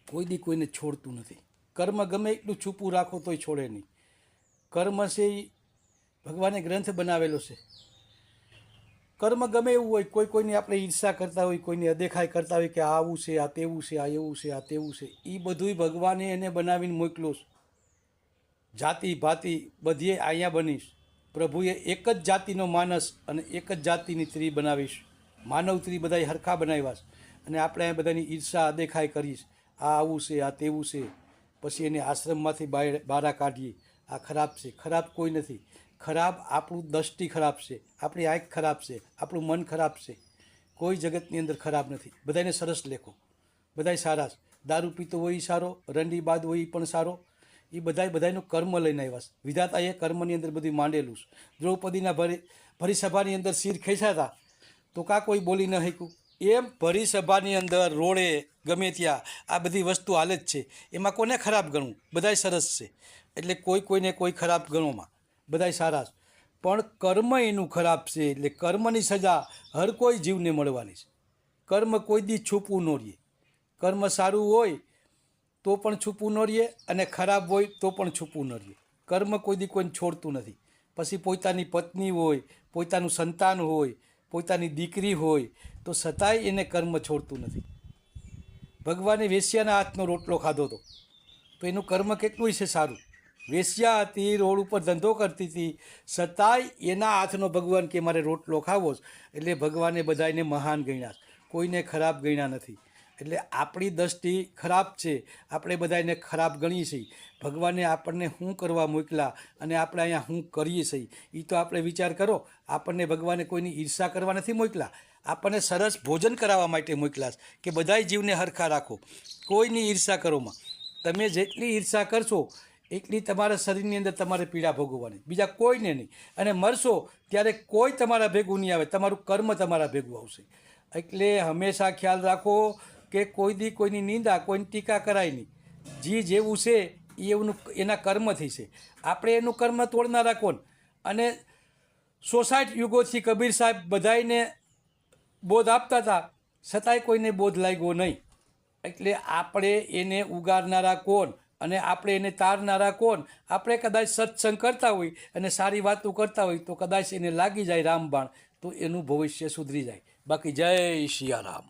કોઈ દી કોઈને છોડતું નથી. કર્મ ગમે એટલું છૂપું રાખો તોય છોડે નહીં. કર્મ છે એ ભગવાને ગ્રંથ બનાવેલો છે. કર્મ ગમે એવું હોય, કોઈની આપણે ઈર્ષા કરતા હોય, કોઈની અદેખાઈ કરતા હોય કે આ આવું છે, આ તેવું છે, આ એવું છે, આ તેવું છે, એ બધુંય ભગવાને એને બનાવીને મોકલ્યું છે. જાતિ ભાતિ બધીએ અહીંયા બનીશ. પ્રભુએ એક જ જાતિનો માનસ અને એક જ જાતિની સ્ત્રી બનાવીશ. માનવ સ્ત્રી બધાય હરખા બનાવ્યા છે. અને આપણે અહીંયા બધાની ઈર્ષા અદેખાઈ કરીશ. આ આવું છે, આ તેવું છે, પછી એને આશ્રમમાંથી બહાર કાઢીએ. આ ખરાબ છે. ખરાબ કોઈ નથી. ખરાબ આપણું દૃષ્ટિ ખરાબ છે, આપણી આંખ ખરાબ છે, આપણું મન ખરાબ છે. કોઈ જગતની અંદર ખરાબ નથી. બધાને સરસ લેખો, બધાય સારા છે. દારૂ પીતો હોય એ સારો, રંડીબાદ હોય એ પણ સારો. એ બધાયનું કર્મ લઈને આવ્યા છે. વિધાતાએ કર્મની અંદર બધું માંડેલું છે. દ્રૌપદીના ભરી સભાની અંદર શિર ખેંચ્યા હતા તો કાં કોઈ બોલી ન શક્યું. એમ ભરી સભાની અંદર રોડે ગમે ત્યાં આ બધી વસ્તુ હાલે જ છે. એમાં કોને ખરાબ ગણવું? બધાય સરસ છે. એટલે કોઈને કોઈ ખરાબ ગણોમાં બધાય સારા છે. પણ કર્મ એનું ખરાબ છે. એટલે કર્મની સજા હર કોઈ જીવને મળવાની છે. કર્મ કોઈ દી છૂપવું ન રહે. કર્મ સારું હોય તો પણ છૂપવું ન રહે, અને ખરાબ હોય તો પણ છૂપવું ન રહે. કર્મ કોઈ દી કોઈને છોડતું નથી. પછી પોતાની પત્ની હોય, પોતાનું સંતાન હોય, પોતાની દીકરી હોય, તો છતાંય એને કર્મ છોડતું નથી. ભગવાને વેશ્યાના હાથનો રોટલો ખાધો હતો તો એનું કર્મ કેટલું છે સારું. વેશ્યા હતી, રોડ ઉપર ધંધો કરતી હતી, છતાંય એના હાથનો ભગવાન કે મારે રોટલો ખાવો છે. એટલે ભગવાને બધાને મહાન ગણ્યા, કોઈને ખરાબ ગણ્યા નથી. એટલે આપણી દૃષ્ટિ ખરાબ છે, આપણે બધાને ખરાબ ગણીએ છીએ. ભગવાને આપણને શું કરવા મોકલા અને આપણે અહીંયા શું કરીએ છીએ એ તો આપણે વિચાર કરો. આપણને ભગવાને કોઈની ઈર્ષા કરવા નથી મોકલા, આપણને સરસ ભોજન કરાવવા માટે મોકલા કે બધાય જીવને હરખા રાખો, કોઈની ઈર્ષા કરોમાં. તમે જેટલી ઈર્ષા કરશો એટલી તમારા શરીરની અંદર તમારે પીડા ભોગવવાની, બીજા કોઈને નહીં. અને મરશો ત્યારે કોઈ તમારા ભેગું નહીં આવે, તમારું કર્મ તમારા ભેગું આવશે. એટલે હંમેશા ખ્યાલ રાખો કે કોઈ દી કોઈની નિંદા, કોઈની ટીકા કરાય નહીં. જે જેવું છે એવું એના કર્મથી છે. આપણે એનું કર્મ તોડનારા કોણ? અને 60 યુગોથી કબીર સાહેબ બધાને બોધ આપતા હતા, છતાંય કોઈને બોધ લાગ્યો નહીં. એટલે આપણે એને ઉગાડનારા કોણ અને આપણે એને તારનારા કોણ? આપણે કદાચ સત્સંગ કરતા હોય અને સારી વાતો કરતા હોય તો કદાચ એને લાગી જાય રામબાણ, તો એનું ભવિષ્ય સુધરી જાય. બાકી જય સિયારામ.